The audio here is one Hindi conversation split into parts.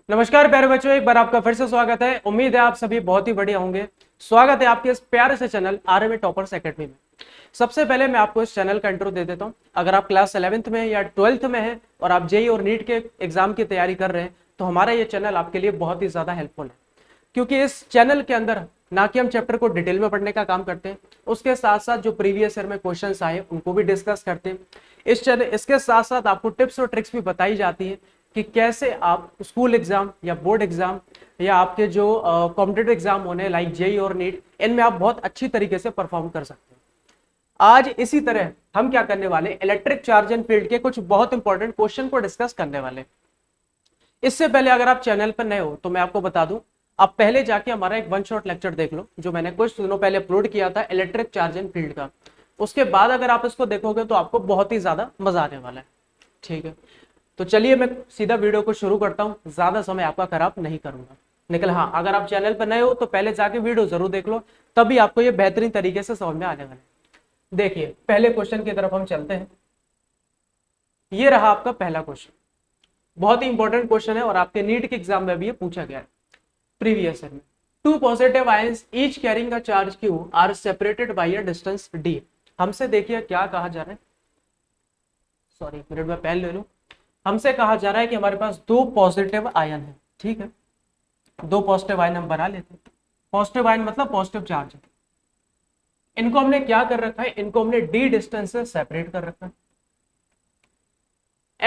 नमस्कार प्यारे बच्चों, एक बार आपका फिर से स्वागत है। उम्मीद है आप सभी बहुत ही बढ़िया होंगे। स्वागत है आपके इस प्यारे से चैनल आरएमए टॉपर्स एकेडमी में। सबसे पहले मैं आपको इस चैनल का इंट्रो दे देता हूं। अगर आप क्लास 11th में या 12th में हैं और आप जेई और नीट के एग्जाम की तैयारी कर रहे हैं तो हमारा ये चैनल आपके लिए बहुत ही ज्यादा हेल्पफुल है, क्योंकि इस चैनल के अंदर ना कि हम चैप्टर को डिटेल में पढ़ने का काम करते हैं, उसके साथ साथ जो प्रीवियस ईयर में क्वेश्चंस आए उनको भी डिस्कस करते हैं। इस चैनल इसके साथ साथ आपको टिप्स और ट्रिक्स भी बताई जाती है कि कैसे आप स्कूल एग्जाम या बोर्ड एग्जाम या आपके जो कॉम्पिटेटिव एग्जाम होने लाइक जेई और नीट, इनमें आप बहुत अच्छी तरीके से परफॉर्म कर सकते हैं। आज इसी तरह हम क्या करने वाले, इलेक्ट्रिक चार्ज एंड फील्ड के कुछ बहुत इंपॉर्टेंट क्वेश्चन को डिस्कस करने वाले। इससे पहले अगर आप चैनल पर नए हो तो मैं आपको बता दूं, आप पहले जाके हमारा एक वन शॉट लेक्चर देख लो जो मैंने कुछ दिनों पहले अपलोड किया था इलेक्ट्रिक चार्ज एंड फील्ड का। उसके बाद अगर आप इसको देखोगे तो आपको बहुत ही ज्यादा मजा आने वाला है। ठीक है, तो चलिए मैं सीधा वीडियो को शुरू करता हूं, ज्यादा समय आपका खराब नहीं करूंगा। लेकिन हाँ, अगर आप चैनल पर नए हो तो पहले जाके वीडियो जरूर देख लो, तभी आपको ये बेहतरीन तरीके से समझ में आने वाला है। देखिए, पहले क्वेश्चन की तरफ हम चलते हैं। ये रहा आपका पहला क्वेश्चन, बहुत ही इंपॉर्टेंट क्वेश्चन है और आपके नीट के एग्जाम में भी ये पूछा गया है प्रीवियस ईयर में। Two positive ions each carrying a charge q are separated by a distance d. हमसे देखिए क्या कहा जा रहा है, सॉरी एक मिनट में पेन ले लूं। हमसे कहा जा रहा है कि हमारे पास दो पॉजिटिव आयन है। ठीक है, दो पॉजिटिव आयन हम बना लेते हैं। पॉजिटिव आयन मतलब पॉजिटिव चार्ज। इनको हमने क्या कर रखा है, इनको हमने डी डिस्टेंस से सेपरेट कर रखा है।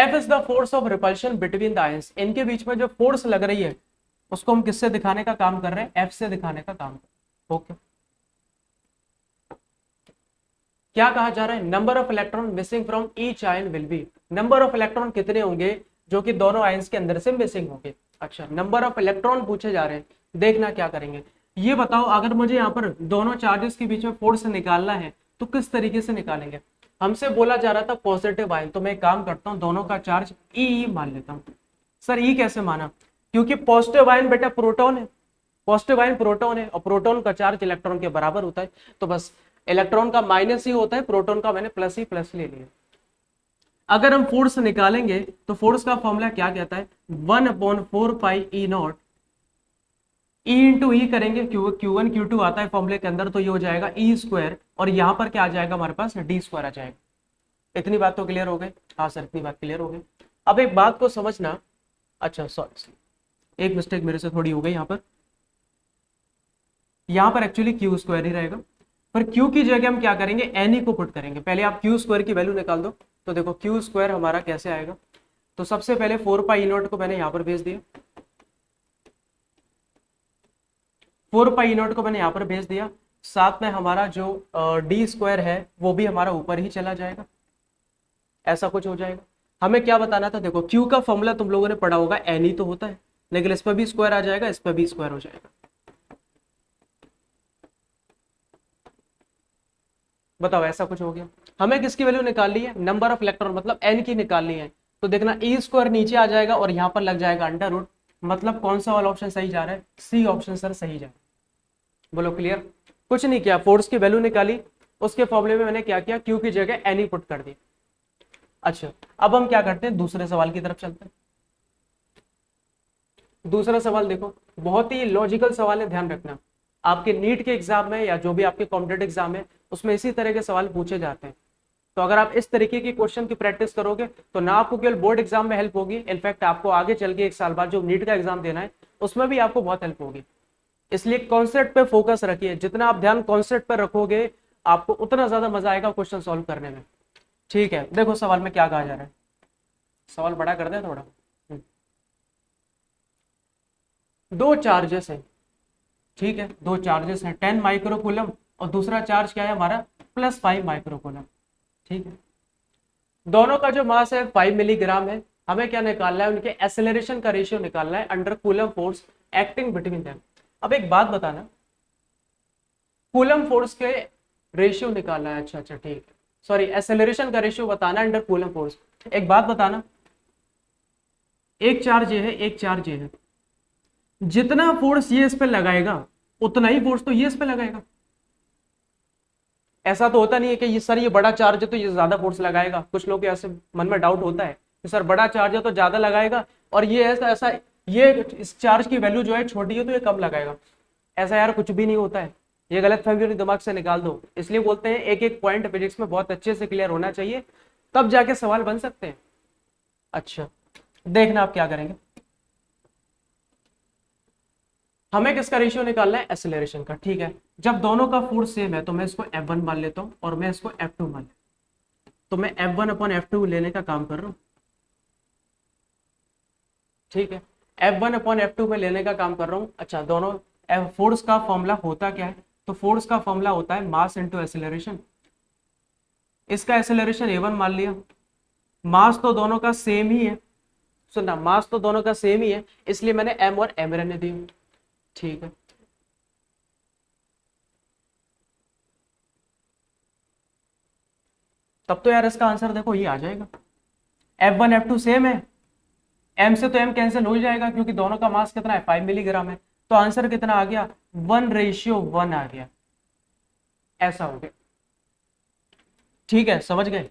F is the force of repulsion between the ions. इनके बीच में जो फोर्स लग रही है उसको हम किससे दिखाने का काम कर रहे हैं, F से दिखाने का काम कर रहे हैं। ओके, क्या कहा जा रहा है, number of electron missing from each ion will be. Number of electron कितने होंगे जो कि दोनों आयंस के अंदर से मिसिंग होंगे। अच्छा, नंबर ऑफ इलेक्ट्रॉन पूछे जा रहे हैं। देखना क्या करेंगे, ये बताओ अगर मुझे यहाँ पर दोनों चार्जेस के बीच में फोर्स निकालना है तो किस तरीके से निकालेंगे। हमसे बोला जा रहा था पॉजिटिव आयन, तो मैं एक काम करता हूँ, दोनों का चार्ज ई मान लेता हूँ। सर ई कैसे माना, क्योंकि पॉजिटिव आयन बेटा प्रोटॉन है, पॉजिटिव आयन प्रोटॉन है और प्रोटॉन का चार्ज इलेक्ट्रॉन के बराबर होता है, तो बस इलेक्ट्रॉन का माइनस ही होता है, प्रोटॉन का मैंने प्लस ही प्लस ले लिया। अगर हम फोर्स निकालेंगे तो फोर्स का फॉर्मूला क्या कहता है, 1/4 पाई ई नॉट। ई इंटू ई करेंगे, Q1 Q2 आता है फॉर्मूले के अंदर, तो ये हो जाएगा ई स्क्वायर, और यहां पर क्या आ जाएगा हमारे पास, डी स्क्वायर आ जाएगा। इतनी बात तो क्लियर हो गई। हाँ सर, इतनी बात क्लियर हो गई। अब एक बात को समझना, अच्छा सॉरी, एक मिस्टेक मेरे से थोड़ी हो गई यहाँ पर एक्चुअली क्यू स्क्वायर ही रहेगा, पर क्यू की जगह हम क्या करेंगे, एन ई को पुट करेंगे। पहले आप क्यू स्क्वायर की वैल्यू निकाल दो, तो देखो क्यू स्क्वायर हमारा कैसे आएगा। तो सबसे पहले 4 पाई नॉट को मैंने यहाँ पर भेज दिया, 4 पाई नॉट को मैंने यहाँ पर भेज दिया, साथ में हमारा जो डी स्क्वायर है वो भी हमारा ऊपर ही चला जाएगा, ऐसा कुछ हो जाएगा। हमें क्या बताना था, देखो क्यू का फॉर्मूला तुम लोगों ने पढ़ा होगा, एन ही तो होता है, लेकिन इस पर भी स्क्वायर आ जाएगा, इस पर भी स्क्वायर हो जाएगा। बताओ ऐसा कुछ हो गया। हमें किसकी वैल्यू निकालनी है, नंबर ऑफ इलेक्ट्रॉन मतलब एन की निकालनी है। तो देखना ई स्क्वायर नीचे आ जाएगा और यहाँ पर लग जाएगा अंडर रूट, मतलब कौन सा वाला ऑप्शन सही जा रहा है, सी ऑप्शन सर सही जा रहा है। बोलो क्लियर। कुछ नहीं किया, फोर्स की वैल्यू निकाली, उसके फॉर्मूले में मैंने क्या किया, क्यू की जगह एन ही पुट कर दी। अच्छा, अब हम क्या करते हैं, दूसरे सवाल की तरफ चलते हैं। दूसरा सवाल देखो, बहुत ही लॉजिकल सवाल है, ध्यान रखना। आपके नीट के एग्जाम में या जो भी आपके कॉम्पिटेटिव एग्जाम है उसमें इसी तरह के सवाल पूछे जाते हैं। तो अगर आप इस तरीके की क्वेश्चन की प्रैक्टिस करोगे तो ना आपको केवल बोर्ड एग्जाम में हेल्प होगी, इनफैक्ट आपको आगे चल के 1 साल बाद जो नीट का एग्जाम देना है उसमें भी आपको बहुत हेल्प होगी। इसलिए कॉन्सेप्ट पे फोकस रखिए, जितना आप ध्यान कॉन्सेप्ट पर रखोगे आपको उतना ज्यादा मजा आएगा क्वेश्चन सॉल्व करने में। ठीक है, देखो सवाल में क्या कहा जा रहा है, सवाल बड़ा कर दे थोड़ा। दो चार्जेस है, ठीक है, दो चार्जेस हैं, 10 माइक्रोकूलम और दूसरा चार्ज क्या है हमारा, +5 माइक्रोकूलम। ठीक है, दोनों का जो मास है 5 मिलीग्राम है। हमें क्या निकालना है, उनके एक्सेलरेशन का रेशियो निकालना है under coulomb force acting between them. अब एक बात बताना, कूलम फोर्स के रेशियो निकालना है, अच्छा अच्छा ठीक है, सॉरी एक्सेलरेशन का रेशियो बताना अंडर कूलम फोर्स। एक बात बताना, एक चार्ज ये है, एक चार्ज ये है, जितना फोर्स ये इस पे लगाएगा उतना ही फोर्स तो ये इस पे लगाएगा। ऐसा तो होता नहीं है कि ये सर ये बड़ा चार्ज है तो ये ज्यादा फोर्स लगाएगा, कुछ लोग ऐसे मन में डाउट होता है कि सर बड़ा चार्ज है तो ज्यादा लगाएगा, और ये ऐसा ऐसा ये इस चार्ज की वैल्यू जो है छोटी है तो ये कम लगाएगा। ऐसा यार कुछ भी नहीं होता है, ये गलत फहमी अपने दिमाग से निकाल दो। इसलिए बोलते हैं एक एक पॉइंट फिजिक्स में बहुत अच्छे से क्लियर होना चाहिए, तब जाके सवाल बन सकते हैं। अच्छा, देखना आप क्या करेंगे। हमें किसका रेशियो निकालना है, एक्सेलरेशन का। ठीक है, जब दोनों का फोर्स सेम है तो मैं इसको F1 मान लेता हूं और मैं इसको F2 मान लेता हूं। तो मैं F1 अपॉन F2 लेने का काम कर रहा हूं। ठीक है, F1 अपॉन F2 में लेने का काम कर रहा हूं। अच्छा, दोनों फोर्स का फॉर्मूला होता क्या है, तो फोर्स का फॉर्मूला होता है मास इंटू एक्सेलरेशन। इसका एक्सेलरेशन A1 मान लिया, मास तो दोनों का सेम ही है, सुनना, मास तो दोनों का सेम ही है, इसलिए मैंने M और M रहने दी। ठीक है, तब तो यार इसका आंसर देखो ये आ जाएगा। F1 F2 सेम है, M से तो M कैंसिल हो ही जाएगा क्योंकि दोनों का मास कितना है, 5 मिलीग्राम है। तो आंसर कितना आ गया, 1:1 आ गया। ऐसा हो गया। ठीक है, समझ गए,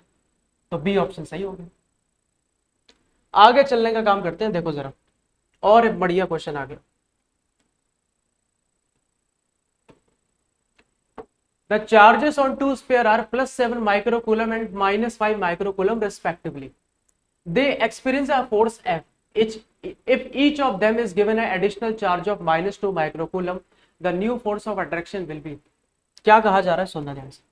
तो बी ऑप्शन सही हो गया। आगे चलने का काम करते हैं, देखो जरा और एक बढ़िया क्वेश्चन आ गया। The charges on two spheres are +7 microcoulomb and -5 microcoulomb respectively. They experience a force F. If each of them is given an additional charge of -2 microcoulomb, the new force of attraction will be. क्या कहा जा रहा है, सुनना ध्यान से।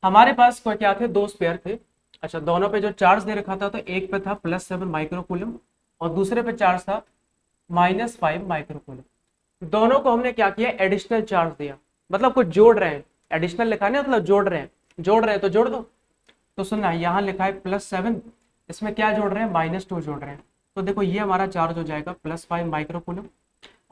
हमारे पास क्या थे, दो स्पेयर थे। अच्छा, दोनों पे जो चार्ज दे रखा था, तो एक पे था +7 माइक्रोकूलम और दूसरे पे चार्ज था -5 माइक्रोकूलम। दोनों को हमने क्या किया, एडिशनल चार्ज दिया, मतलब कुछ जोड़ रहे हैं। एडिशनल लिखा है ना, मतलब जोड़ रहे हैं, जोड़ रहे हैं तो जोड़ दो। तो सुनना, यहाँ लिखा है +7, इसमें क्या जोड़ रहे हैं, -2 जोड़ रहे हैं। तो देखो ये हमारा चार्ज हो जाएगा +5 माइक्रोकूलम,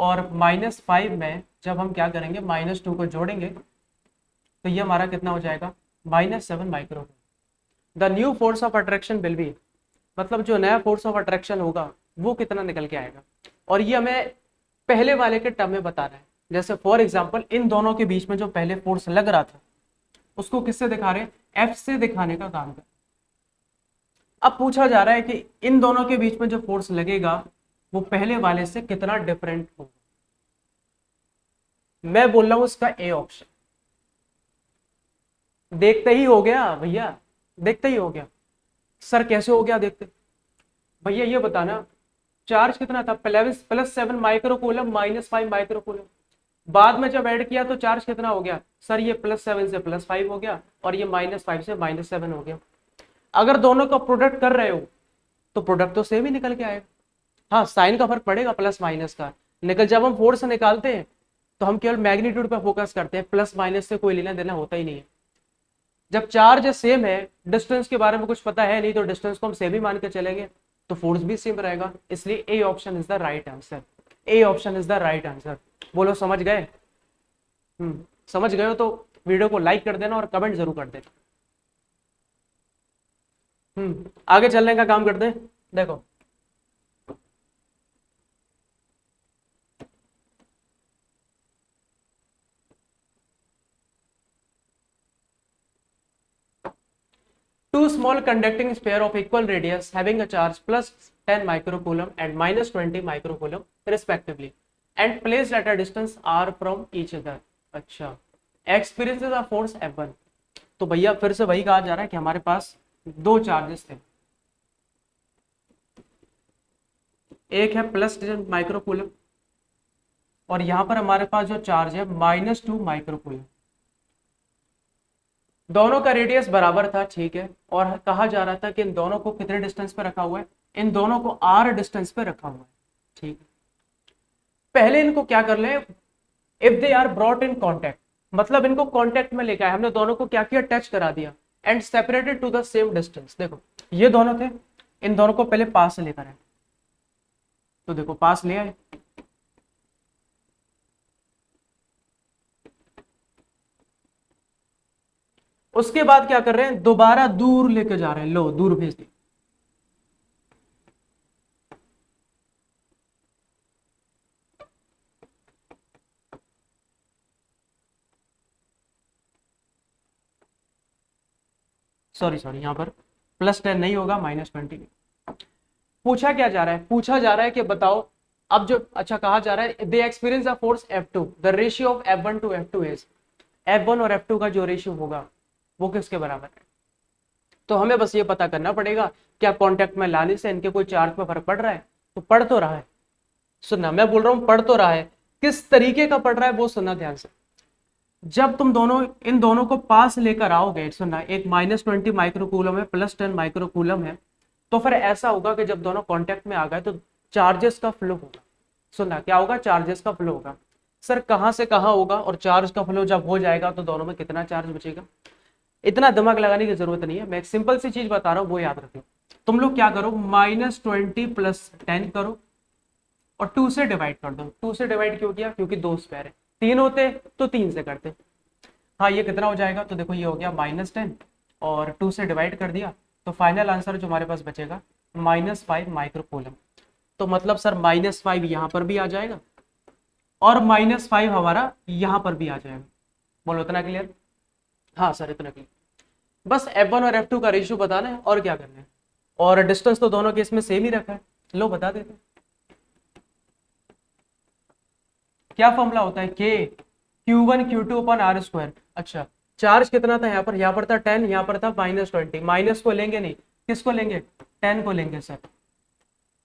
और -5 में जब हम क्या करेंगे, -2 को जोड़ेंगे तो ये हमारा कितना हो जाएगा, -7 microcoulomb. The new force of attraction will be, मतलब जो नया फोर्स ऑफ अट्रैक्शन होगा वो कितना निकल के आएगा। और ये हमें पहले वाले के टर्म में बताना है। जैसे फॉर एग्जाम्पल इन दोनों के बीच में जो पहले फोर्स लग रहा था उसको किससे दिखा रहे हैं, एफ से दिखाने का काम कर। अब पूछा जा रहा है कि इन दोनों के बीच में जो फोर्स लगेगा वो पहले वाले से कितना डिफरेंट होगा। मैं बोल रहा हूं इसका ए ऑप्शन। देखते ही हो गया भैया, देखते ही हो गया। सर कैसे हो गया देखते, भैया ये बताना, चार्ज कितना था, +7 माइक्रोकूलम -5 माइक्रोकूलम। बाद में जब ऐड किया तो चार्ज कितना हो गया, सर ये +7 से +5 हो गया और ये -5 से -7 हो गया। अगर दोनों का प्रोडक्ट कर रहे हो तो प्रोडक्ट तो सेम ही निकल के आएगा। हाँ, साइन का फर्क पड़ेगा प्लस माइनस का, लेकिन जब हम फोर्स निकालते हैं तो हम केवल मैग्नीट्यूड पर फोकस करते हैं, प्लस माइनस से कोई लेना देना होता ही नहीं है। जब चार्ज सेम है, डिस्टेंस के बारे में कुछ पता है नहीं, तो डिस्टेंस को हम सेम ही मान के चलेंगे, तो फोर्स भी सेम रहेगा। इसलिए A option is the right answer. A option is the right answer. बोलो समझ गए। समझ गए हो तो वीडियो को लाइक कर देना और कमेंट जरूर कर देना। आगे चलने का काम करते हैं, देखो। Two small conducting sphere of equal radius having a charge +10 microcoulomb and -20 microcoulomb respectively and placed at a distance r from each other. अच्छा, experiences a force F1। तो भैया फिर से वही कहा जा रहा है कि हमारे पास दो चार्जेस थे, एक है +10 माइक्रोकूलम और यहाँ पर हमारे पास जो चार्ज है -2 माइक्रोकूलम। दोनों का रेडियस बराबर था, ठीक है, और कहा जा रहा था कि इन दोनों को कितने डिस्टेंस पे रखा हुआ है, इन दोनों को r डिस्टेंस पे रखा हुआ है। ठीक, पहले इनको क्या कर ले, if they are brought in contact, मतलब इनको कॉन्टेक्ट में लेकर आए, हमने दोनों को क्या किया, टच करा दिया, and separated to the same distance. देखो ये दोनों थे, इन दोनों को पहले पास से लेकर आए, तो देखो पास ले आए, उसके बाद क्या कर रहे हैं, दोबारा दूर लेके जा रहे हैं, लो दूर भेज दिया। सॉरी सॉरी, यहां पर +10 नहीं होगा, -20। पूछा क्या जा रहा है, पूछा जा रहा है कि बताओ अब जो अच्छा कहा जा रहा है they experience the force F2, the ratio of F1 to F2 is, F1 और F2 का जो रेशियो होगा वो किसके बराबर है। तो हमें बस ये पता करना पड़ेगा क्या कांटेक्ट में लाने से इनके कोई चार्ज पे फर्क पड़ रहा है, तो पड़ तो रहा है। सुनना, मैं बोल रहा हूं पढ़ तो रहा है, किस तरीके का पढ़ रहा है वो सुनना ध्यान से। जब तुम दोनों इन दोनों को पास लेकर आओगे, सुनना, एक -20 माइक्रोकूलम है, +10 माइक्रोकूलम है, तो फिर ऐसा होगा कि जब दोनों कांटेक्ट में आ गए तो चार्जेस का फ्लो होगा। सुनना, क्या होगा, चार्जेस का फ्लो होगा। सर कहां से कहां होगा और चार्ज का फ्लो जब हो जाएगा तो दोनों में कितना चार्ज बचेगा, इतना दिमाग लगाने की जरूरत नहीं है, मैं एक सिंपल सी चीज बता रहा हूं वो याद रखो। तुम लोग क्या करो, -20 + 10 करो और 2 से डिवाइड कर दो। 2 से डिवाइड क्यों किया, क्योंकि 2 स्क्वायर है, 3 होते तो 3 से करते। हाँ ये कितना हो जाएगा, तो देखो ये हो गया -10 और 2 से डिवाइड कर दिया, तो फाइनल आंसर जो हमारे पास बचेगा -5 माइक्रोकूलम। तो मतलब सर -5 यहाँ पर भी आ जाएगा और -5 हमारा यहाँ पर भी आ जाएगा। बोलो इतना क्लियर। हाँ सर इतना क्लियर। बस F1 और F2 का रेशियो बताना है और क्या करना है, और डिस्टेंस तो दोनों केस में सेम ही रखा है। लो बता देते हैं। क्या फॉर्मूला होता है, के Q1 Q2 अपन R²। अच्छा चार्ज कितना था यहाँ पर था 10, यहाँ पर था -20, माइनस को लेंगे नहीं, किसको लेंगे, 10 को लेंगे सर।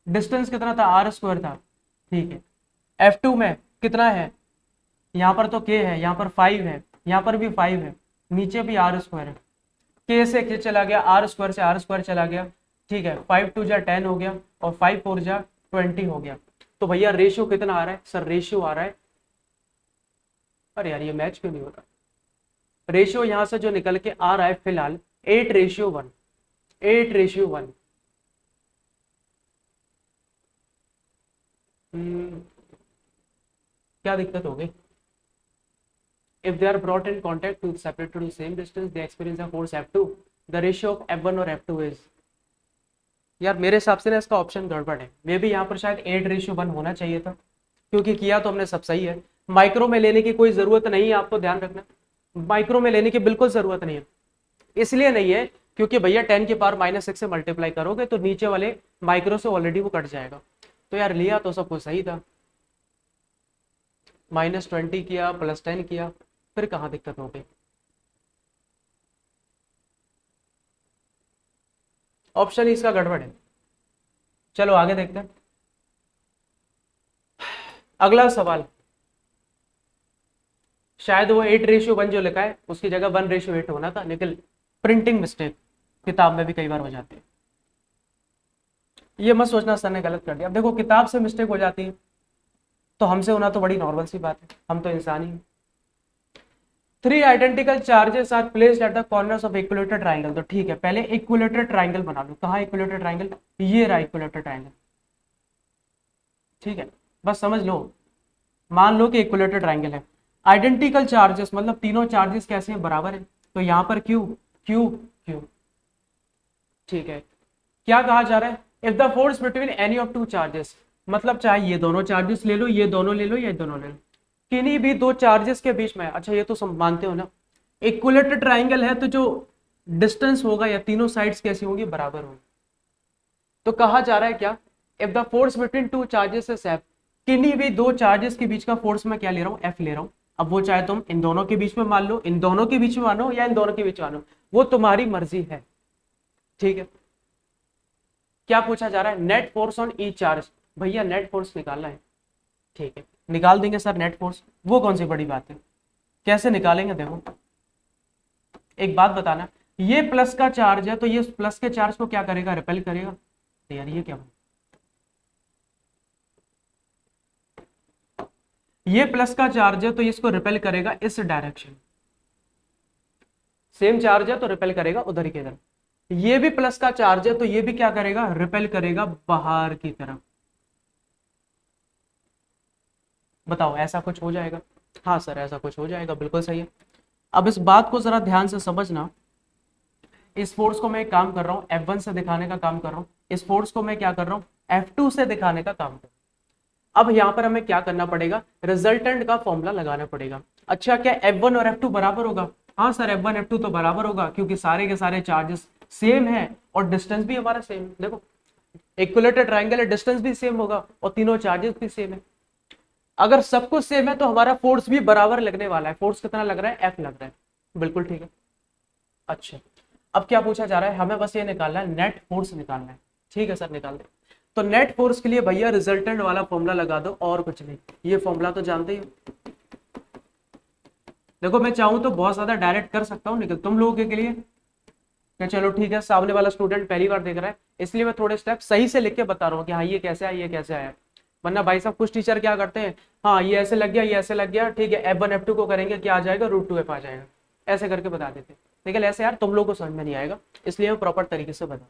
डिस्टेंस कितना था, R² था, ठीक है। F2 में कितना है, यहाँ पर तो K है, यहाँ पर 5 है, यहाँ पर भी 5 है, नीचे भी R² है। K से K चला गया, R² से R² चला गया, ठीक है। 5 2 जा 10 हो गया और 5 4 जा 20 हो गया। तो भैया रेशियो कितना आ रहा है, सर रेशियो आ रहा है, अरे यार ये मैच क्यों नहीं हो रहा, रेशियो यहां से जो निकल के आ रहा है फिलहाल 8:1, 8:1। क्या दिक्कत हो गई, if they are brought in contact to separated to the same distance they experience a force F2, the ratio of F1 और F2 is, यार मेरे हिसाब से ना इसका ऑप्शन गड़बड़ है, मे भी यहाँ पर शायद 8:1 होना चाहिए था, क्योंकि किया तो हमने सब सही है। माइक्रो में लेने की कोई जरूरत नहीं है, आपको ध्यान रखना, माइक्रो में लेने की बिल्कुल जरूरत नहीं है। इसलिए नहीं है क्योंकि भैया 10 की पावर -6 से मल्टीप्लाई करोगे तो नीचे वाले माइक्रो से ऑलरेडी वो कट जाएगा। तो यार लिया तो सब कुछ सही था, -20 किया +10 किया, फिर कहाँ दिक्कत हो गई। ऑप्शन इसका गड़बड़ है। चलो आगे देखते हैं अगला सवाल। शायद वो 8:1 जो लिखा है उसकी जगह 1:8 होना था, लेकिन प्रिंटिंग मिस्टेक किताब में भी कई बार हो जाती है। ये मत सोचना सर ने गलत कर दिया, अब देखो किताब से मिस्टेक हो जाती है तो हमसे होना तो बड़ी नॉर्मल सी बात है, हम तो इंसान ही हैं। 3 identical charges are placed at the corners of equilateral triangle. तो ठीक है, पहले इक्विलेटरल ट्राइंगल बना लो। कहाँ इक्विलेटरल ट्राइंगल, ये रहा इक्विलेटरल ट्राइंगल, ठीक है। बस समझ लो, मान लो कि इक्विलेटरल ट्राइंगल है, आइडेंटिकल चार्जेस मतलब तीनों चार्जेस कैसे हैं, बराबर है, तो यहाँ पर Q Q Q, ठीक है। क्या कहा जा रहा है, if the force between any of two charges, मतलब चाहे ये दोनों चार्जेस ले लो, ये दोनों ले लो, या ये दोनों ले लो, किन्हीं भी दो चार्जेस के बीच में, अच्छा ये तो सब मानते हो ना, इक्विलेटरल ट्राइंगल है तो जो डिस्टेंस होगा या तीनों साइड्स कैसी होंगी, बराबर होंगी। तो कहा जा रहा है क्या, if the force between two charges is F, किन्हीं भी दो चार्जेस के बीच का फोर्स मैं क्या ले रहा हूँ, F ले रहा हूँ। अब वो चाहे तुम इन दोनों के बीच में मान लो, इन दोनों के बीच में मानो, या इन दोनों के बीच मानो, वो तुम्हारी मर्जी है, ठीक है। क्या पूछा जा रहा है, net force on each charge, भैया नेट फोर्स निकालना है, ठीक है, निकाल देंगे सर नेट फोर्स, वो कौन सी बड़ी बात है, कैसे निकालेंगे, देखो एक बात बताना, ये प्लस का चार्ज है तो ये प्लस के चार्ज को क्या करेगा, रिपेल करेगा। तो यार ये क्या, ये प्लस का चार्ज है तो इसको रिपेल करेगा इस डायरेक्शन, सेम चार्ज है तो रिपेल करेगा उधर की तरफ। ये भी प्लस का चार्ज है तो ये भी क्या करेगा, रिपेल करेगा बाहर की तरफ। बताओ ऐसा कुछ हो जाएगा, हाँ सर ऐसा कुछ हो जाएगा, बिल्कुल सही है। अब इस बात को जरा ध्यान से समझना, इस फोर्स को मैं एक काम कर रहा हूँ F1 से दिखाने का काम कर रहा हूँ, इस फोर्स को मैं क्या कर रहा हूँ F2 से दिखाने का काम कर रहा हूँ। अब यहाँ पर हमें क्या करना पड़ेगा, रिजल्टेंट का फॉर्मूला लगाना पड़ेगा। अच्छा क्या F1 और F2 बराबर होगा, हाँ सर F1 F2 तो बराबर होगा, क्योंकि सारे के सारे चार्जेस सेम है और डिस्टेंस भी हमारा सेम। देखो इक्विलेटरल ट्रायंगल है, डिस्टेंस भी सेम होगा और तीनों चार्जेस भी सेम है। अगर सब कुछ सेम है तो हमारा फोर्स भी बराबर लगने वाला है। फोर्स कितना लग रहा है? एफ लग रहा है। बिल्कुल ठीक है। अच्छा, अब क्या पूछा जा रहा है? हमें बस ये निकालना है, नेट फोर्स निकालना है। ठीक है सर, निकाल दे। तो नेट फोर्स के लिए भैया रिजल्टेंट वाला फॉर्मूला लगा दो, और कुछ नहीं। ये फॉर्मूला तो जानते ही हो। देखो मैं चाहूं तो बहुत ज्यादा डायरेक्ट कर सकता हूं, लेकिन तुम लोगों के लिए क्या, चलो ठीक है, सामने वाला स्टूडेंट पहली बार देख रहा है, इसलिए मैं थोड़े स्टेप सही से लिख के बता रहा हूँ कि हाँ ये कैसे आया, ये कैसे आया। वरना भाई साहब कुछ टीचर क्या करते हैं, हाँ ये ऐसे लग गया, ये ऐसे लग गया, ठीक है, F1 F2 को करेंगे क्या आ जाएगा, √2F आ जाएगा, ऐसे करके बता देते। लेकिन ऐसे यार तुम लोग को समझ में नहीं आएगा, इसलिए मैं प्रॉपर तरीके से बता।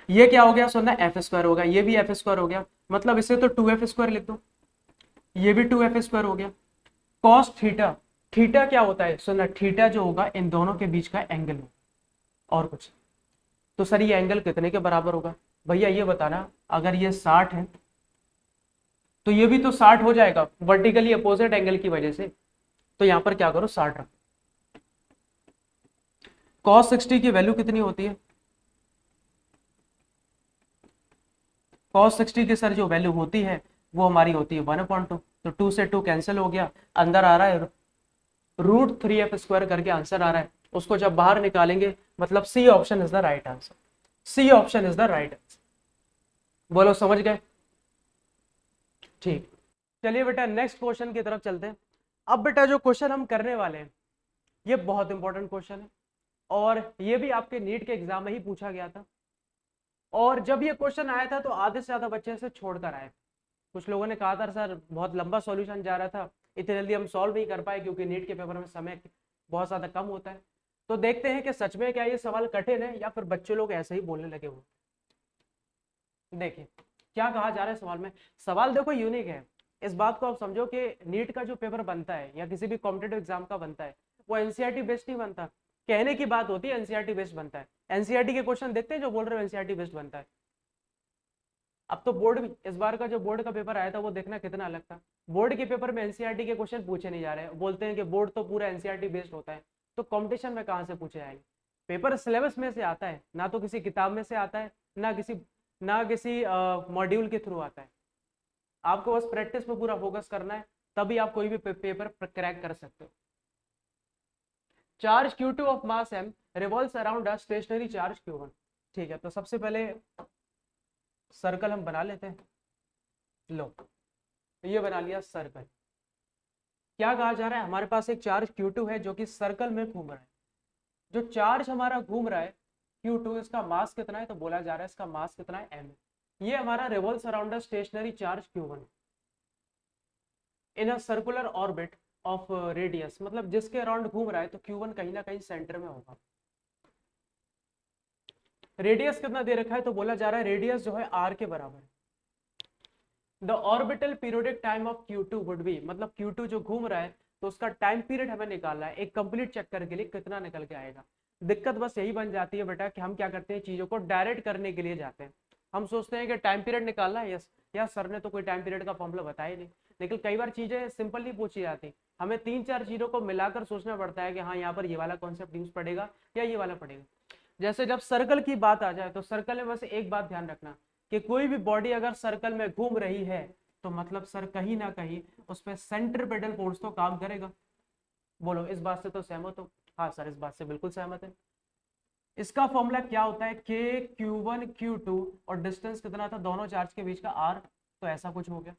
ये क्या हो गया सुनना, F² हो गया, ये भी F² हो गया, मतलब इसे तो 2F² लिख दो, ये भी 2F² हो गया। कॉस थीटा, थीटा क्या होता है सुनना, थीटा जो होगा इन दोनों के बीच का एंगल हो, और कुछ। तो सर ये एंगल कितने के बराबर होगा? भैया ये बताना, अगर ये 60 है तो ये भी तो 60 हो जाएगा, वर्टिकली अपोजिट एंगल की वजह से। तो यहां पर क्या करो, 60 रखो। cos 60 की वैल्यू कितनी होती है? cos 60 की सर जो वैल्यू होती है वो हमारी होती है 1/2। तो 2 से 2 कैंसिल हो गया, अंदर आ रहा है √3F² करके आंसर आ रहा है। उसको जब बाहर निकालेंगे, मतलब C option is the right answer. C option is the right answer. बोलो समझ गए? ठीक। चलिए बेटा नेक्स्ट क्वेश्चन की तरफ चलते हैं। अब बेटा जो क्वेश्चन हम करने वाले हैं ये बहुत इंपॉर्टेंट क्वेश्चन है, और ये भी आपके नीट के एग्जाम में ही पूछा गया था। और जब ये क्वेश्चन आया था तो आधे से ज्यादा बच्चे से छोड़कर आए। कुछ लोगों ने कहा था सर बहुत लंबा सॉल्यूशन जा रहा था, इतनी जल्दी हम सॉल्व नहीं कर पाए क्योंकि नीट के पेपर में समय बहुत ज्यादा कम होता है। तो देखते हैं कि सच में क्या ये सवाल कठिन है या फिर बच्चे लोग ऐसे ही बोलने लगे हुए। देखिए क्या कहा जा रहा है सवाल में। सवाल देखो यूनिक है। इस बात को आप समझो कि नीट का जो पेपर बनता है या किसी भी कॉम्पिटेटिव एग्जाम का बनता है वो एनसीईआरटी बेस्ड नहीं बनता। कहने की बात होती है एनसीईआरटी बेस्ड बनता है। एनसीईआरटी के क्वेश्चन देखते हैं जो बोल रहे हो एनसीईआरटी बेस्ड बनता है। अब तो बोर्ड भी, इस बार का जो बोर्ड का पेपर आया था वो देखना कितना अलग था। बोर्ड के पेपर में एनसीईआरटी के क्वेश्चन पूछे नहीं जा रहे, बोलते हैं कि बोर्ड तो पूरा एनसीईआरटी बेस्ड होता है। तो कंपटीशन में कहाँ से पूछे जाएंगे? पेपर सिलेबस में से आता है ना, तो किसी किताब में से आता है, ना किसी मॉड्यूल के थ्रू आता है। आपको बस प्रैक्टिस पे पूरा फोकस करना है, तभी आप कोई भी पेपर क्रैक कर सकते हो। Charge Q2 of mass m revolves around a stationary charge Q1। ठीक है, तो सबसे पहले सर्कल हम बना लेते हैं। लो ये बना लिया सर्कल। क्या कहा जा रहा है, हमारे पास एक चार्ज Q2 है जो कि सर्कल में घूम रहा है। जो चार्ज हमारा घूम रहा है Q2, इसका मास कितना है? तो बोला जा रहा है इसका मास कितना है, m। ये हमारा revolves around a stationary charge Q1 in a circular orbit of radius, मतलब जिसके अराउंड घूम रहा है, तो Q1 कहीं ना कहीं सेंटर में होगा। रेडियस कितना दे रखा है? तो बोला जा रहा है रेडियस जो है r के बराबर है। The orbital periodic time of Q2 would be, मतलब Q2 जो घूम रहा है तो उसका टाइम पीरियड हमें निकालना है एक कंप्लीट चक्कर के लिए, कितना निकल के आएगा। दिक्कत बस यही बन जाती है बेटा कि हम क्या करते हैं, चीजों को डायरेक्ट करने के लिए जाते हैं। हम सोचते हैं कि टाइम पीरियड निकालना है, यस या सर ने तो कोई टाइम पीरियड का फॉर्मूला बताया नहीं। लेकिन कई बार चीजें सिंपल नहीं पूछी जाती, हमें 3-4 चीजों को मिलाकर सोचना पड़ता है कि हाँ यहाँ पर ये वाला कॉन्सेप्ट यूज पड़ेगा या ये वाला पड़ेगा। जैसे जब सर्कल की बात आ जाए तो सर्कल में बस एक बात ध्यान रखना कि कोई भी बॉडी अगर सर्कल में घूम रही है तो मतलब सर कहीं ना कहीं उस पर सेंट्रीपिटल फोर्स तो काम करेगा। बोलो इस बात से तो सहमत हो? हाँ सर इस बात से बिल्कुल सहमत है। इसका फॉर्मूला क्या होता है, K Q1 Q2 और डिस्टेंस कितना था दोनों चार्ज के बीच का, R। तो ऐसा कुछ हो गया।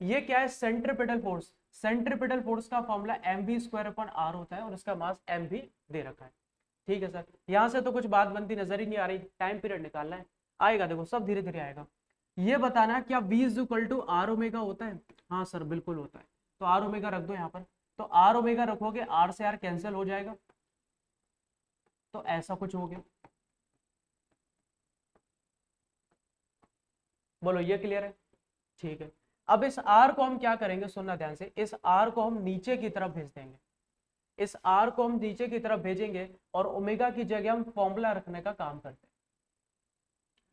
ये क्या है, सेंट्रीपिटल फोर्स। सेंट्रीपिटल फोर्स का फॉर्मूला mv² होता है और इसका मास m भी दे रखा है। ठीक है सर, यहां से तो कुछ बात बनती नजर ही नहीं आ रही, टाइम पीरियड निकालना है। आएगा देखो सब धीरे धीरे आएगा। ये बताना क्या v इज आर ओमेगा होता है? हाँ सर बिल्कुल होता है। तो आर ओमेगा रख दो यहाँ पर। तो आर ओमेगा रखोगे, आर से आर कैंसिल हो जाएगा, तो ऐसा कुछ हो गया। बोलो ये क्लियर है? ठीक है। अब इस आर को हम क्या करेंगे, सुनना ध्यान से, इस आर को हम नीचे की तरफ भेज देंगे। इस आर को हम नीचे की तरफ भेजेंगे और ओमेगा की जगह हम फॉर्मूला रखने का काम करते हैं।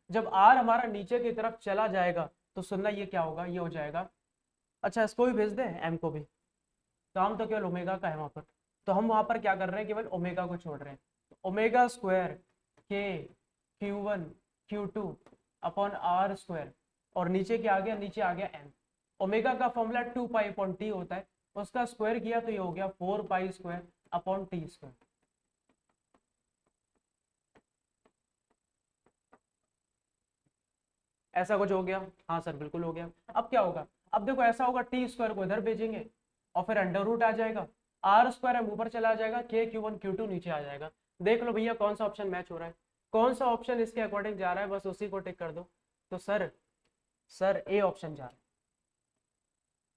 जब आर हमारा नीचे की तरफ चला जाएगा तो सुनना ये क्या होगा, ये हो जाएगा, अच्छा इसको भी भेज दें एम को भी, काम तो केवल ओमेगा का है वहां पर। तो हम वहां पर क्या कर रहे हैं, केवल ओमेगा को छोड़ रहे हैं। ओमेगा स्क्वायर के Q1 Q2 upon are square, और नीचे क्या आ गया, नीचे आ गया एन। ओमेगा का फॉर्मूला 2 पाई अपॉन टी होता है, उसका स्क्वायर किया तो ये हो गया 4 pi square upon T square. ऐसा कुछ हो गया? हाँ सर बिल्कुल हो गया। अब क्या होगा, अब देखो ऐसा होगा, टी स्क्वायर को इधर भेजेंगे और फिर अंडर रूट आ जाएगा, आर स्क्वायर हम ऊपर चला जाएगा, के Q1 Q2 नीचे आ जाएगा। देख लो भैया कौन सा ऑप्शन मैच हो रहा है, कौन सा ऑप्शन इसके अकॉर्डिंग जा रहा है, बस उसी को टिक कर दो। तो सर ए ऑप्शन जा रहा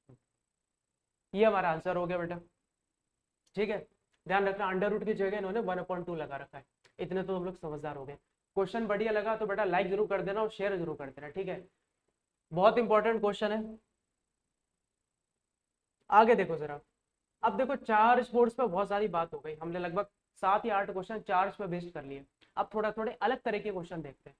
है, ये हमारा आंसर हो गया बेटा। ठीक है, ध्यान रखना अंडर रूट की जगह इन्होंने 1/2 लगा रखा है। इतने तो हम लोग समझदार हो गए। क्वेश्चन बढ़िया लगा तो बेटा लाइक जरूर कर देना और शेयर जरूर कर देना, ठीक है, बहुत इंपॉर्टेंट क्वेश्चन है। आगे देखो जरा, अब देखो चार्ज फोर्स पे बहुत सारी बात हो गई, हमने लगभग 7 या 8 क्वेश्चन चार्ज पे बेस्ड कर लिए। अब थोड़े अलग तरह के क्वेश्चन देखते हैं।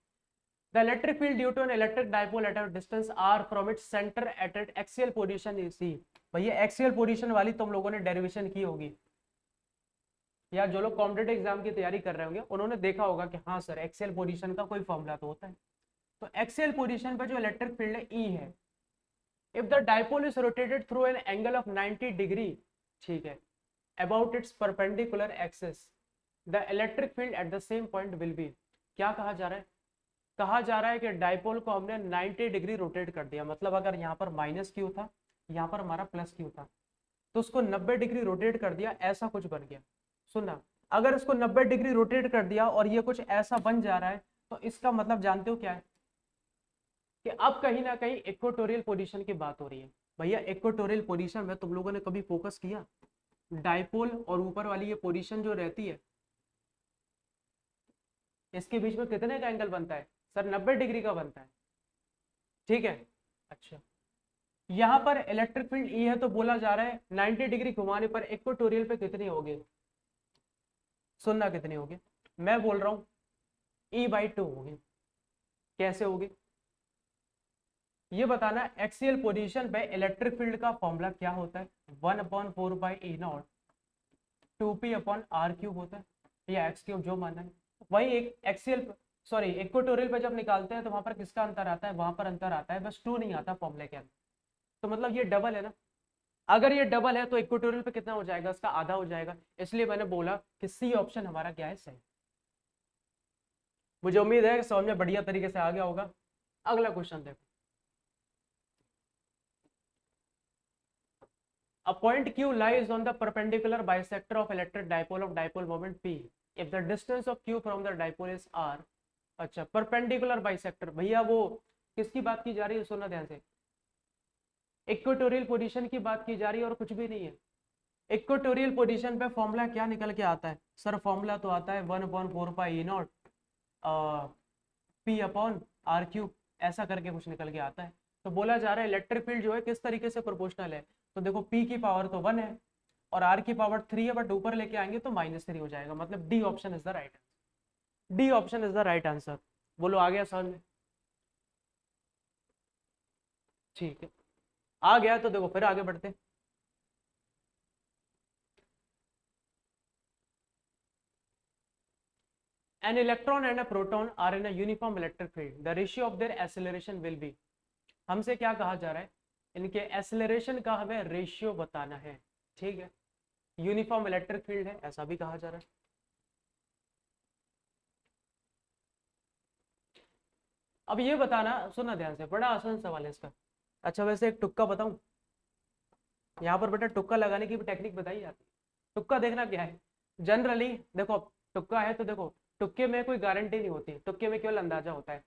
The electric field due to an electric dipole at a distance r from its centre at at axial position is C. भैया एक्सियल पोजीशन वाली तुम लोगों ने डेरिवेशन की होगी, या जो लोग कॉम्पिटेटिव एग्जाम की तैयारी कर रहे होंगे उन्होंने देखा होगा कि हाँ सर एक्सियल पोजीशन का कोई फॉर्मूला तो होता है। तो एक्सियल पोजीशन पर जो इलेक्ट्रिक फील्ड है ई है, if the dipole is rotated through an angle of 90 degree, ठीक है, about it's perpendicular axis, the electric field at the same point will be. क्या कहा जा रहा है, कहा जा रहा है कि डायपोल को हमने 90 डिग्री रोटेट कर दिया, मतलब अगर यहाँ पर माइनस क्यू था, यहाँ पर हमारा प्लस क्यू था, तो उसको 90 डिग्री रोटेट कर दिया, ऐसा कुछ बन गया। सुनना, अगर इसको 90 डिग्री रोटेट कर दिया और ये कुछ ऐसा बन जा रहा है, तो इसका मतलब जानते हो क्या है, कि अब कहीं ना कहीं इक्वेटोरियल पोजीशन की बात हो रही है। भैया इक्वेटोरियल पोजीशन में तुम लोगों ने कभी फोकस किया, डायपोल और ऊपर वाली ये पोजीशन जो रहती है, इसके बीच में कितने का एंगल बनता है सर, 90 डिग्री का बनता है, ठीक है। अच्छा, यहां पर इलेक्ट्रिक फील्ड ई है, तो बोला जा रहा है 90 डिग्री घुमाने पर इक्वेटोरियल पे कितनी होगी, सुनना कितनी होगी, मैं बोल रहा हूं E/2 होगी। कैसे होगी ये बताना। एक्सियल पोजीशन पे इलेक्ट्रिक फील्ड का फॉर्मूला क्या होता है, 1/4 2p/r³ होता है, या x³ जो मानना है। वही एक एक्सियल, सॉरी इक्वेटोरियल पे जब निकालते हैं तो वहां पर किसका अंतर आता है, वहां पर अंतर आता है, बस 2 नहीं आता फॉर्मूले के अंदर। तो मतलब ये डबल है ना, अगर ये डबल है तो इक्वेटोरियल पे कितना हो जाएगा, इसका आधा हो जाएगा। इसलिए मैंने बोला कि सी ऑप्शन हमारा क्या है, सही। मुझे उम्मीद है कि समझ में बढ़िया तरीके से आ गया होगा। अगला क्वेश्चन देखो, a point q lies on the perpendicular bisector of electric dipole of dipole moment p if the distance of q from the dipole is r। अच्छा, परपेंडिकुलर बाइसेक्टर, भैया वो किसकी बात की जा रही है, सुनना ध्यान से, इक्वेटोरियल पोजीशन की बात की जा रही है और कुछ भी नहीं है। इक्वेटोरियल पोजीशन पे फॉर्मूला क्या निकल के आता है सर, फॉर्मूला तो आता है 1/4 पाई E0 P/r³, ऐसा करके कुछ निकल के आता है। तो बोला जा रहा है इलेक्ट्रिक फील्ड जो है किस तरीके से प्रोपोर्शनल है, तो देखो P की पावर तो 1 है और R की पावर 3 है, बट ऊपर लेके आएंगे तो -3 हो जाएगा, मतलब D option is the right answer, D option is the right answer. बोलो आ गया समझ में, ठीक है, आ गया तो देखो फिर आगे बढ़ते हैं। An electron and a proton are in a uniform electric field. The ratio of their acceleration will be। हमसे क्या कहा जा रहा है, इनके एक्सेलरेशन का हमें रेशियो बताना है, ठीक है। यूनिफॉर्म इलेक्ट्रिक फील्ड है ऐसा भी कहा जा रहा है। अब ये बताना, सुनना ध्यान से, बड़ा आसान सवाल है इसका। अच्छा वैसे एक तुक्का बताऊं, यहाँ पर बेटा तुक्का लगाने की भी टेक्निक बताई जाती है। तुक्का देखना क्या है, जनरली देखो, तुक्का है तो देखो, तुक्के में कोई गारंटी नहीं होती, तुक्के में केवल अंदाजा होता है।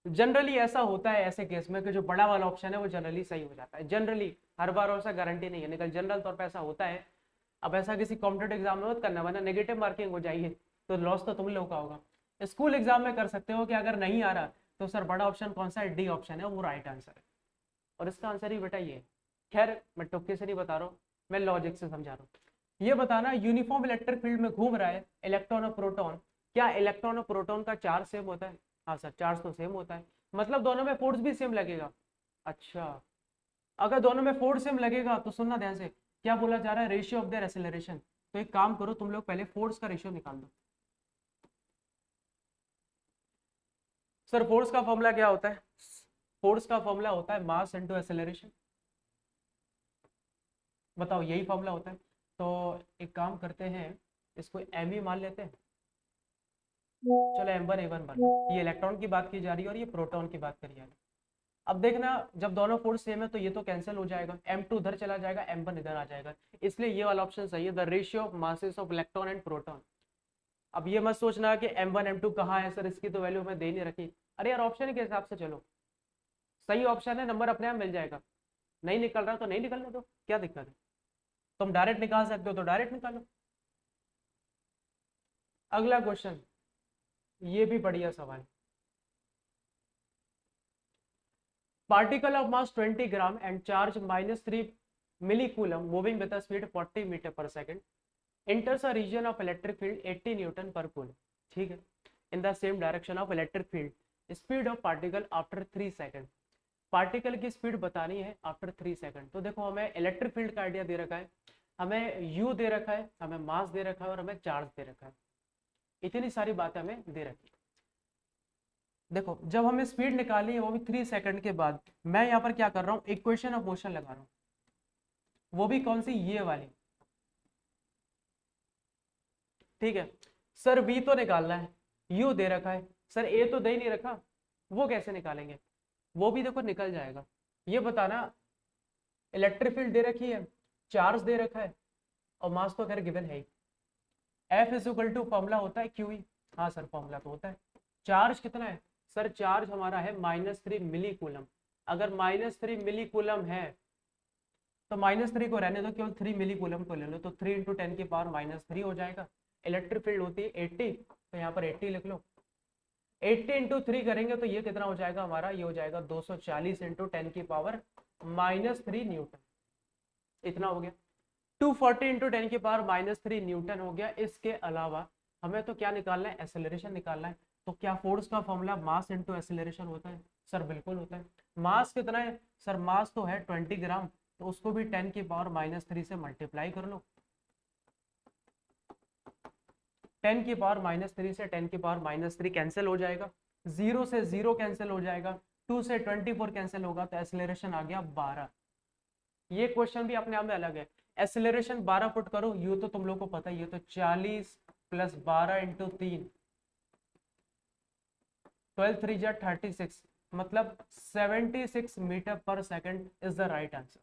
जनरली ऐसा होता है ऐसे केस में कि जो बड़ा वाला ऑप्शन है वो जनरली सही हो जाता है, जनरली, हर बार ऐसा गारंटी नहीं है, निकल जनरल तौर पर ऐसा होता है। अब ऐसा किसी कॉम्पिटेटिव एग्जाम में मत करना वरना नेगेटिव मार्किंग हो जाएगी, तो लॉस तो तुम लोग का होगा। स्कूल एग्जाम में कर सकते हो कि अगर नहीं आ रहा तो सर बड़ा ऑप्शन कौन सा है, डी ऑप्शन है, वो राइट आंसर है, और इसका आंसर ही बेटा ये है। खैर मैं तुक्के से नहीं बता रहा हूँ, मैं लॉजिक से समझा रहा हूँ। ये बताना, यूनिफॉर्म इलेक्ट्रिक फील्ड में घूम रहा है इलेक्ट्रॉन और प्रोटॉन, क्या इलेक्ट्रॉन और प्रोटॉन का चार्ज सेम होता है, हाँ सर चार्ज तो सेम होता है, मतलब दोनों में फोर्स भी सेम लगेगा। अच्छा, अगर दोनों में फोर्स सेम लगेगा तो सुनना ध्यान से, क्या बोला जा रहा है, रेशियो ऑफ देयर एक्सेलरेशन। तो एक काम करो तुम लोग पहले फोर्स का रेशियो निकाल दो, सर फोर्स का फॉर्मूला क्या होता है? फोर्स का फॉर्मूला होता है मास इनटू एक्सेलरेशन। बताओ, यही फॉर्मूला होता है। तो एक काम करते हैं, इसको एम ही मान लेते हैं। चलो M1 A1 मान लो। ये इलेक्ट्रॉन की बात की जा रही है और ये प्रोटॉन की बात करी जा रही है। अब देखना, जब दोनों फोर्स सेम है तो ये तो कैंसिल हो जाएगा, M2 उधर चला जाएगा, M1 इधर आ जाएगा। इसलिए ये वाला ऑप्शन सही है, the ratio of masses of electron and proton. अब ये मत सोचना कि M1 M2 कहाँ है सर, इसकी तो वैल्यू हमें दे नहीं रखी। अरे यार, ऑप्शन के हिसाब से चलो, सही ऑप्शन है, नंबर अपने आप मिल जाएगा। नहीं निकल रहा तो नहीं निकलने दो, क्या दिक्कत है? तुम डायरेक्ट निकाल सकते हो तो डायरेक्ट निकालो। अगला क्वेश्चन, ये भी बढ़िया सवाल। Particle of mass 20 gram and charge -3 milli-coulomb moving with a speed 40 metre per second enters a region of electric field 80 newton per coulomb. ठीक है, in the same direction of electric field speed of particle after 3 second. Particle की स्पीड बतानी है आफ्टर 3 सेकेंड। तो देखो, हमें इलेक्ट्रिक फील्ड का आइडिया दे रखा है, हमें यू दे रखा है, हमें मास दे रखा है और हमें चार्ज दे रखा है। इतनी सारी बातें हमें दे रखी। देखो, जब हमें स्पीड निकाली है वो भी 3 सेकंड के बाद, मैं यहाँ पर क्या कर रहा हूँ, इक्वेशन ऑफ मोशन लगा रहा हूँ। वो भी कौन सी? ये वाली। ठीक है सर, वी तो निकालना है, यू दे रखा है, सर ए तो दे ही नहीं रखा, वो कैसे निकालेंगे? वो भी देखो निकल जाएगा। ये बताना, इलेक्ट्रिक फील्ड दे रखी है, चार्ज दे रखा है और मास तो खैर गिवन है ही। F is equal to formula होता है क्यू ई। हाँ सर, फॉर्मूला तो होता है। चार्ज कितना है? सर चार्ज हमारा है -3 मिली कूलम। अगर -3 मिली कूलम है तो -3 को रहने दो, केवल 3 मिली कूलम को ले लो, तो 3 × 10 की पावर -3 हो जाएगा। इलेक्ट्रिक फील्ड होती है 80, तो यहाँ पर 80 लिख लो। 80 × 3 करेंगे तो ये कितना हो जाएगा हमारा? ये हो जाएगा 240 × 10 की पावर -3 न्यूटन। इतना हो गया। 240 × 10 की पावर -3 न्यूटन हो गया। इसके अलावा हमें तो क्या निकालना है? एक्सेलरेशन निकालना है। तो क्या फोर्स का फॉर्मूला मास इंटू एक्सेलरेशन होता है? सर बिल्कुल होता है। मास कितना है? सर मास तो है 20 ग्राम, तो उसको भी 10 की पावर -3 से मल्टीप्लाई कर लो। 10 की पावर -3 से 10 की पावर -3 कैंसिल हो जाएगा, 0 से 0 कैंसिल हो जाएगा, 2 से 24 कैंसिल होगा, तो एक्सेलरेशन आ गया 12। ये क्वेश्चन भी अपने आप में अलग है। एक्सेलरेशन 12 पुट करो, यू तो तुम लोग को पता ही है, तो 40 + 12 × 3, 12 3 जा 36, मतलब 76 मीटर पर second is the right answer.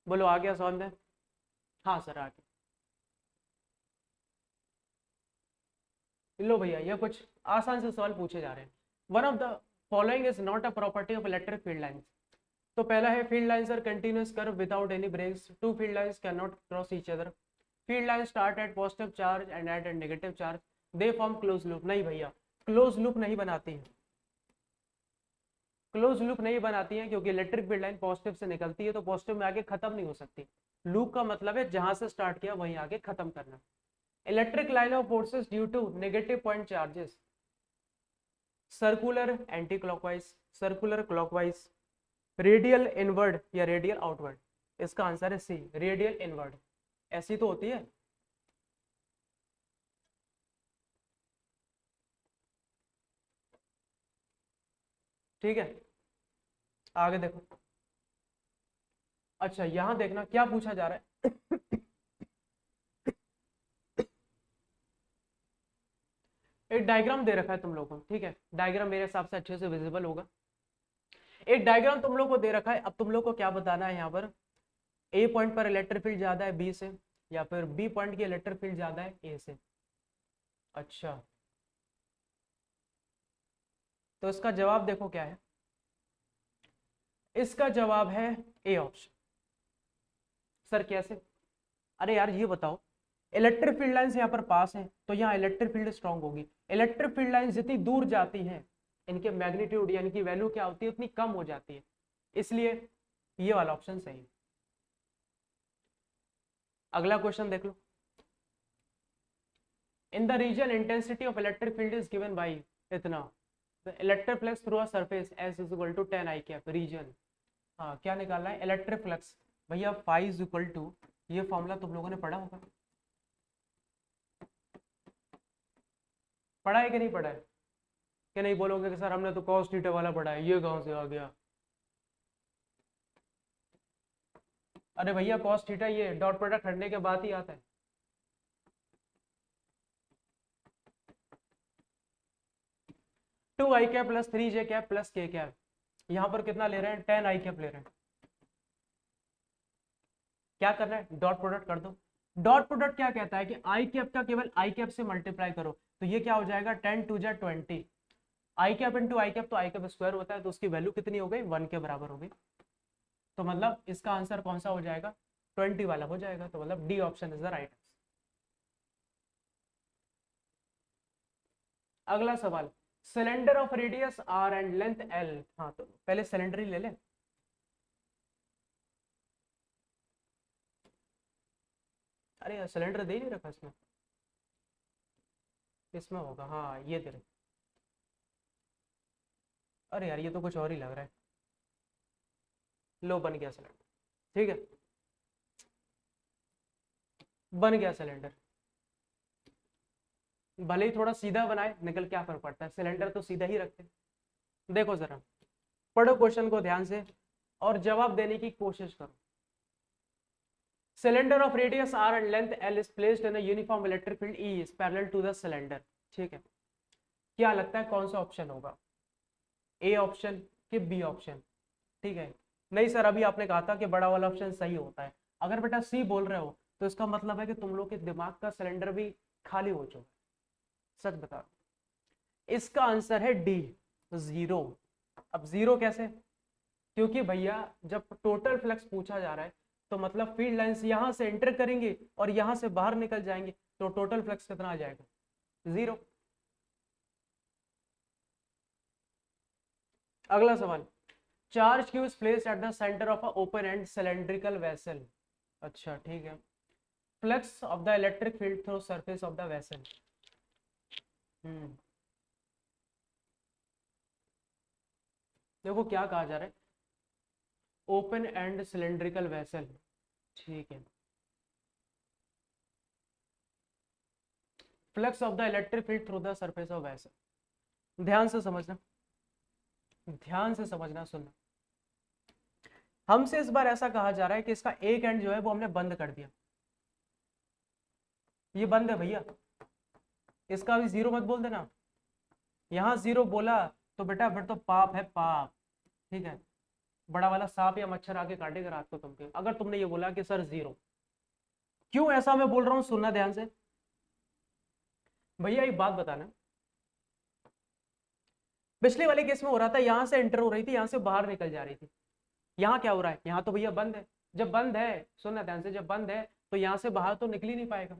बोलो आ गया समझ में? हाँ सर आ गया। लो भैया, ये कुछ आसान से सवाल पूछे जा रहे हैं। One of the following is not a property of electric field lines. तो पहला है, field lines are continuous curve without any breaks, two field lines can not cross each other, field line start at positive charge end at negative charge, they form close loop. नहीं भैया, क्लोज लूप नहीं बनाती है, क्लोज लूप नहीं बनाती है, क्योंकि इलेक्ट्रिक फील्ड लाइन पॉजिटिव से निकलती है तो पॉजिटिव में आगे खत्म नहीं हो सकती। लूप का मतलब है जहां से स्टार्ट किया वहीं आगे खत्म करना। Electric line of forces due to negative point charges, circular anticlockwise, circular clockwise, radial inward या रेडियल आउटवर्ड। इसका आंसर है सी, रेडियल इनवर्ड। ऐसी तो होती है। ठीक है, आगे देखो। अच्छा, यहां देखना क्या पूछा जा रहा है। एक डायग्राम दे रखा है तुम लोगों को, ठीक है, डायग्राम मेरे हिसाब से अच्छे से विजिबल होगा। एक डायग्राम तुम लोग को दे रखा है, अब तुम लोग को क्या बताना है यहाँ पर, ए पॉइंट पर इलेक्ट्रिक फील्ड ज्यादा है बी से, या फिर बी पॉइंट की इलेक्ट्रिक फील्ड ज्यादा है ए से। अच्छा, तो इसका जवाब देखो क्या है। इसका जवाब है ए ऑप्शन। सर कैसे? अरे यार ये बताओ, इलेक्ट्रिक फील्ड लाइंस यहाँ पर पास है तो यहाँ इलेक्ट्रिक फील्ड स्ट्रांग होगी। इलेक्ट्रिक फील्ड लाइंस जितनी दूर जाती हैं, इनके मैग्नीट्यूड यानी कि वैल्यू क्या होती है, उतनी कम हो जाती है। इसलिए ये वाला ऑप्शन सही है। अगला क्वेश्चन देख लो। In the region intensity of electric field is given by इतना, the electric flux through a surface S is equal to 10 I cap region. हाँ, क्या निकालना है? Electric flux. भैया फाई इज इक्वल टू, ये फॉर्मूला तुम लोगों ने पढ़ा होगा, पढ़ा है कि नहीं पढ़ा है? कि नहीं बोलोगे कि सर हमने तो कॉस थीटा वाला पढ़ा है, ये कहां से आ गया? अरे भैया कॉस थीटा ये डॉट प्रोडक्ट हटने के बाद ही आता है। Two i cap plus three j cap plus k cap, यहां पर कितना ले रहे हैं? 10 आई कैप ले रहे हैं। क्या करना है? डॉट प्रोडक्ट कर दो। डॉट प्रोडक्ट क्या कहता है कि आई कैप का केवल आई कैप से मल्टीप्लाई करो, तो ये क्या हो जाएगा? 10 टू जा 20, आई कैप इंटू आई कैप, तो आई कैप स्क्वायर होता है, तो उसकी वैल्यू कितनी हो गई? 1 के बराबर हो गई। तो मतलब इसका आंसर कौन सा हो जाएगा? 20 वाला हो जाएगा। तो मतलब D option is the right. अगला सवाल, cylinder of radius r and length l. हाँ तो पहले सिलेंडर ही ले ले। अरे यार सिलेंडर दे ही नहीं रखा इसमें, इसमें होगा, हाँ ये दे रहे। अरे यार ये तो कुछ और ही लग रहा है। लो बन गया सिलेंडर, ठीक है, बन गया सिलेंडर। भले ही थोड़ा सीधा बनाए, निकल क्या फर्क पड़ता है, सिलेंडर तो सीधा ही रखते हैं। देखो जरा, पढ़ो क्वेश्चन को ध्यान से और जवाब देने की कोशिश करो। Cylinder of radius r and length l is placed in a uniform electric field E is parallel to the cylinder. ठीक है, क्या लगता है कौन सा ऑप्शन होगा? ए ऑप्शन कि बी ऑप्शन? ठीक है, नहीं सर अभी आपने कहा था कि बड़ा वाला ऑप्शन सही होता है। अगर बेटा सी बोल रहे हो तो इसका मतलब है कि तुम लोग के दिमाग का सिलेंडर भी खाली हो चुका है। सच बता, इसका आंसर है डी, जीरो। अब जीरो कैसे? क्योंकि भैया जब टोटल फ्लक्स पूछा जा रहा है तो मतलब फील्ड लाइंस यहां से एंटर करेंगे और यहां से बाहर निकल जाएंगे, तो टोटल फ्लक्स कितना आ जाएगा? जीरो। अगला सवाल, charge Q is placed at the centre of a open end cylindrical vessel. अच्छा ठीक है, flux of the electric field through surface of the vessel. हम्म, देखो क्या कहा जा रहा है, ओपन एंड सिलेंड्रिकल वेसल। ठीक है, flux of the electric field through the surface of vessel. ध्यान से समझना, ध्यान से समझना, सुनना। हमसे इस बार ऐसा कहा जा रहा है कि इसका एक एंड जो है वो हमने बंद कर दिया, ये बंद है भैया, इसका भी जीरो मत बोल देना। यहां जीरो बोला तो बेटा फिर तो पाप है, पाप। ठीक है, बड़ा वाला सांप या मच्छर आके काटेगा रात को तुमके, अगर तुमने ये बोला कि सर जीरो। क्यों ऐसा मैं बोल रहा हूं, सुनना ध्यान से। भैया एक बात बताना, पिछले वाले केस में हो रहा था यहां से एंटर हो रही थी, यहां से बाहर निकल जा रही थी। यहाँ क्या हो रहा है? यहाँ तो भैया बंद है। जब बंद है, सुनना ध्यान से, जब बंद है तो यहां से बाहर तो निकल ही नहीं पाएगा।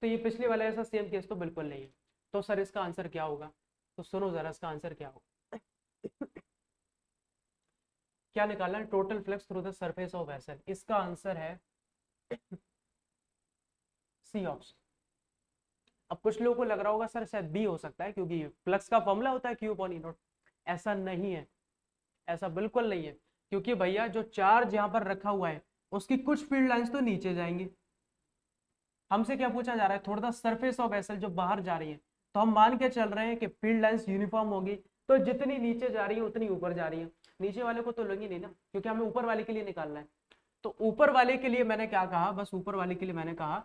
तो ये पिछले वाला ऐसा सेम केस तो बिल्कुल नहीं है। तो सर इसका आंसर क्या होगा? तो सुनो जरा, इसका आंसर क्या होगा। क्या निकालना है? Total flux through the surface of vessel. इसका आंसर है सी ऑप्शन। अब कुछ लोगों को लग रहा होगा सर शायद बी हो सकता है, क्योंकि फ्लक्स का फॉर्मूला होता है क्यू अपॉन ई नॉट। ऐसा नहीं है, ऐसा बिल्कुल नहीं है, क्योंकि भैया जो चार्ज यहां पर रखा हुआ है उसकी कुछ फील्ड लाइंस तो नीचे जाएंगी। हमसे क्या पूछा जा रहा है? थोड़ा सा सरफेस ऑफ वेसल जो बाहर जा रही है, तो हम मान के चल रहे हैं कि फील्ड लाइंस यूनिफॉर्म होगी, तो जितनी नीचे जा रही है उतनी ऊपर जा रही है। नीचे वाले को तो लेंगे नहीं ना, क्योंकि हमें ऊपर वाले के लिए निकालना है। तो ऊपर वाले के लिए मैंने क्या कहा, बस ऊपर वाले के लिए मैंने कहा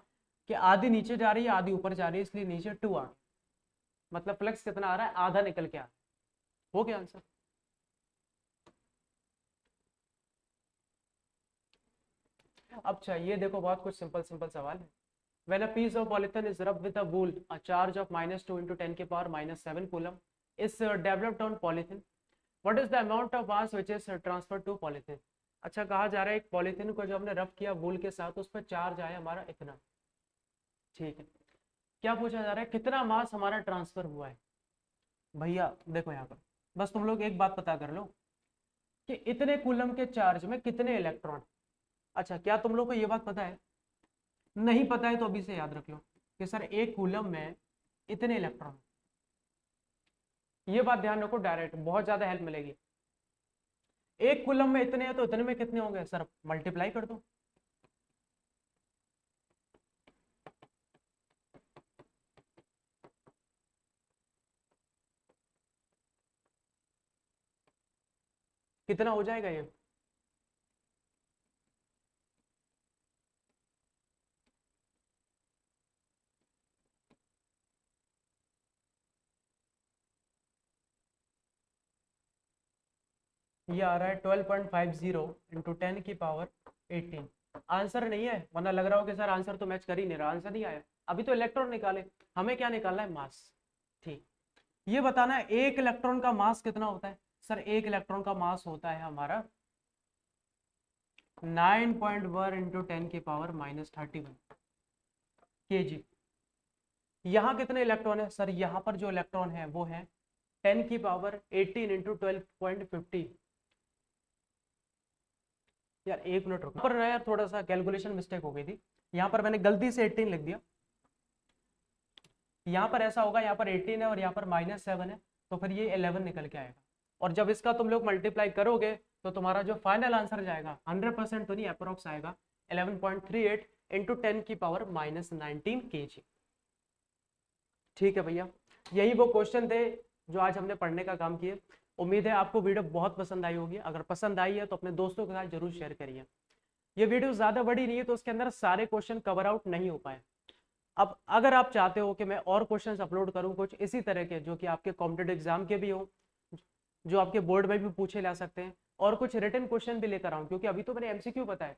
कि आधी नीचे जा रही है आधी ऊपर जा रही है, इसलिए नीचे टू आ, मतलब फ्लक्स कितना आ रहा है? आधा निकल के आ। हो गया आंसर। अब चाहिए देखो, बहुत कुछ सिंपल सिंपल सवाल है। When a piece of polythene is rubbed with a wool, a charge of -2 into 10 के power -7 coulomb is developed on polythene. What is the amount of mass which is transferred to polythene? अच्छा कहा जा रहा है एक पॉलीथीन को जो हमने रब किया वूल के साथ, उस पर चार्ज आया हमारा इतना। ठीक है, क्या पूछा जा रहा है? कितना मास हमारा ट्रांसफर हुआ है? भैया देखो यहाँ पर बस तुम लोग एक बात पता कर लो कि इतने कूलम के चार्ज में कितने इलेक्ट्रॉन। अच्छा क्या तुम लोग को ये बात पता है? नहीं पता है तो अभी से याद रख लो कि सर एक कूलम में इतने इलेक्ट्रॉन। ये बात ध्यान रखो, डायरेक्ट बहुत ज्यादा हेल्प मिलेगी। एक कूलम में इतने हैं तो इतने में कितने होंगे सर? मल्टीप्लाई कर दो। कितना हो जाएगा ये आ रहा है 12.50 इंटू 10⁻18। आंसर नहीं है, वरना लग रहा हो कि सर आंसर तो मैच कर ही नहीं रहा, आंसर नहीं आया। अभी तो इलेक्ट्रॉन निकाले, हमें क्या निकालना है, मास। ठीक, ये बताना है एक इलेक्ट्रॉन का मास कितना होता है। सर एक इलेक्ट्रॉन का मास होता है हमारा 9.1 इंटू 10⁻−31 kg। यहाँ कितने इलेक्ट्रॉन है सर, यहाँ पर जो इलेक्ट्रॉन है वो है 10⁻18 इंटू 12.50। यार एक मिनट रुको, पर ना यार थोड़ा सा कैलकुलेशन मिस्टेक हो गई थी, यहाँ पर मैंने गलती से 18 लिख दिया। यहाँ पर ऐसा होगा, यहाँ पर 18 है और यहाँ पर -7 है, तो फिर ये 11 निकल के आएगा। और जब इसका तुम लोग मल्टीप्लाई करोगे तो तुम्हारा जो फाइनल आंसर जाएगा 100% तो नहीं, अप्रोक्स आएगा 11.38 इंटू 10⁻−19 kg। ठीक है भैया, यही वो क्वेश्चन थे जो आज हमने पढ़ने का काम किए। उम्मीद है आपको वीडियो बहुत पसंद आई होगी। अगर पसंद आई है तो अपने दोस्तों के साथ जरूर शेयर करिए। ये वीडियो ज्यादा बड़ी नहीं है तो उसके अंदर सारे क्वेश्चन कवर आउट नहीं हो पाए। अब अगर आप चाहते हो कि मैं और क्वेश्चंस अपलोड करूं कुछ इसी तरह के जो कि आपके कॉम्पिटेटिव एग्जाम के भी हो, जो आपके बोर्ड में भी पूछे जा सकते हैं, और कुछ रिटन क्वेश्चन भी लेकर आऊं, क्योंकि अभी तो मैंने एमसीक्यू बताया,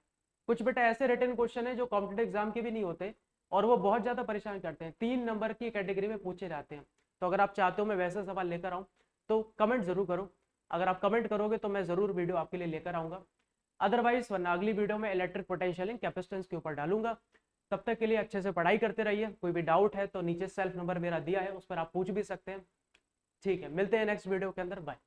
कुछ बेटा ऐसे रिटन क्वेश्चन है जो कॉम्पिटेटिव एग्जाम के भी नहीं होते और वो बहुत ज्यादा परेशान करते हैं, 3 नंबर की कैटेगरी में पूछे जाते हैं। तो अगर आप चाहते हो मैं वैसे सवाल लेकर आऊं तो कमेंट जरूर करो। अगर आप कमेंट करोगे तो मैं जरूर वीडियो आपके लिए लेकर आऊंगा। अदरवाइज वरना अगली वीडियो में इलेक्ट्रिक पोटेंशियल कैपेसिटेंस के ऊपर डालूंगा। तब तक के लिए अच्छे से पढ़ाई करते रहिए। कोई भी डाउट है तो नीचे सेल्फ नंबर मेरा दिया है, उस पर आप पूछ भी सकते हैं। ठीक है, मिलते हैं नेक्स्ट वीडियो के अंदर, बाय।